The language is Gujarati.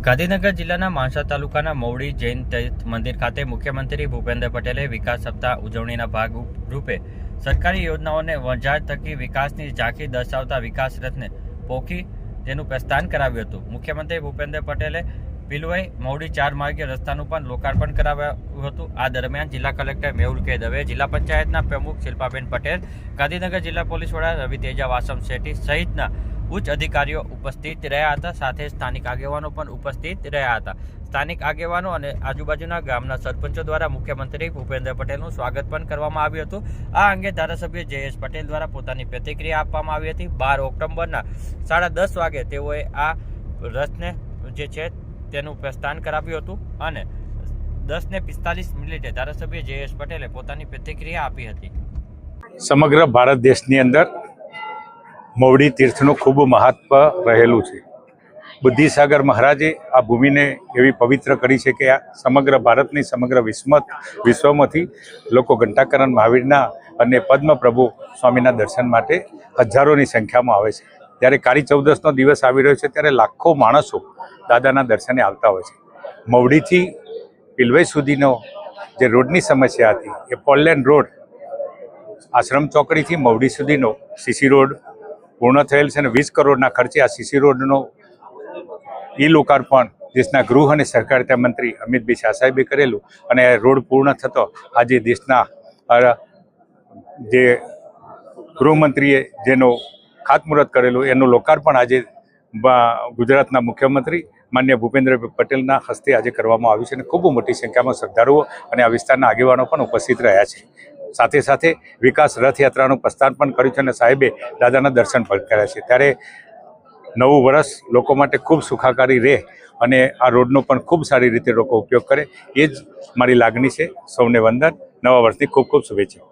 ગાંધીનગર જિલ્લાના માણસા તાલુકાના મવડી જૈન તીર્થ મંદિર ખાતે મુખ્યમંત્રી ભૂપેન્દ્ર પટેલે વિકાસ સપ્તાહ ઉજવણીના ભાગ રૂપે સરકારી યોજનાઓને વંજાર થકી વિકાસની ઝાંખી દર્શાવતા વિકાસ રથને પોખી તેનું પ્રસ્થાન કરાવ્યું હતું। મુખ્યમંત્રી ભૂપેન્દ્ર પટેલે પિલવાઈ મવડી 4 માર્ગીય રસ્તાનું પણ લોકાર્પણ કરાવ્યું હતું। આ દરમિયાન જિલ્લા કલેક્ટર મેહુલ કે દવે, જિલ્લા પંચાયતના પ્રમુખ શિલ્પાબેન પટેલ, ગાંધીનગર જિલ્લા પોલીસ વડા રવિ તેજા વાસમ શેટ્ટી સહિતના ઉચ્ચ અધિકારીઓ ઉપસ્થિત રહ્યા હતા। સાથે સ્થાનિક આગેવાનો પણ ઉપસ્થિત રહ્યા હતા। સ્થાનિક આગેવાનો અને આજુબાજુના ગામના સરપંચો દ્વારા મુખ્યમંત્રી ભૂપેન્દ્ર પટેલનું સ્વાગત પણ કરવામાં આવ્યું હતું। આ અંગે ધારાસભ્ય જયેશ પટેલ દ્વારા પોતાની પ્રતિક્રિયા આપવામાં આવી હતી। 12 ઓક્ટોબરના 10:30 વાગે તેઓએ આ રથને જે છે તેનું પ્રસ્થાન કરાવ્યું હતું અને 10:45 ધારાસભ્ય જયેશ પટેલે પોતાની પ્રતિક્રિયા આપી હતી। સમગ્ર ભારત દેશની અંદર મવડી તીર્થનું ખૂબ મહત્વ રહેલું છે। બુદ્ધિસાગર મહારાજે આ ભૂમિને એવી પવિત્ર કરી છે કે આ સમગ્ર ભારતની સમગ્ર વિશ્વમાંથી લોકો ઘંટાકરણ મહાવીરના અને પદ્મપ્રભુ સ્વામીના દર્શન માટે હજારોની સંખ્યામાં આવે છે। ત્યારે કાળી ચૌદસનો દિવસ આવી રહ્યો છે ત્યારે લાખો માણસો દાદાના દર્શને આવતા હોય છે। મવડીથી પિલવાઈ સુધીનો જે રોડની સમસ્યા હતી એ પોલલેન રોડ, આશ્રમ ચોકડીથી મવડી સુધીનો સીસી રોડ પૂર્ણ થયેલ છે અને 20 કરોડના ખર્ચે આ સીસી રોડનો લોકાર્પણ દેશના ગૃહ અને સહકારિતા મંત્રી અમિતભાઈ શાહ સાહેબે કરેલું અને રોડ પૂર્ણ થતો આજે દેશના જે ગૃહમંત્રીએ જેનો ખાતમુહૂર્ત કરેલું એનું લોકાર્પણ આજે ગુજરાતના મુખ્યમંત્રી માન્ય ભૂપેન્દ્ર પટેલના હસ્તે આજે કરવામાં આવ્યું છે અને ખૂબ મોટી સંખ્યામાં શ્રદ્ધાળુઓ અને આ વિસ્તારના આગેવાનો પણ ઉપસ્થિત રહ્યા છે। સાથે સાથે વિકાસ રથયાત્રાનું પ્રસ્થાન પણ કર્યું છે અને સાહેબે દાદાના દર્શન પણ કર્યા છે। ત્યારે નવું વર્ષ લોકો માટે ખૂબ સુખાકારી રહે અને આ રોડનો પણ ખૂબ સારી રીતે લોકો ઉપયોગ કરે એ જ મારી લાગણી છે। સૌને વંદન, નવા વર્ષની ખૂબ ખૂબ શુભેચ્છા।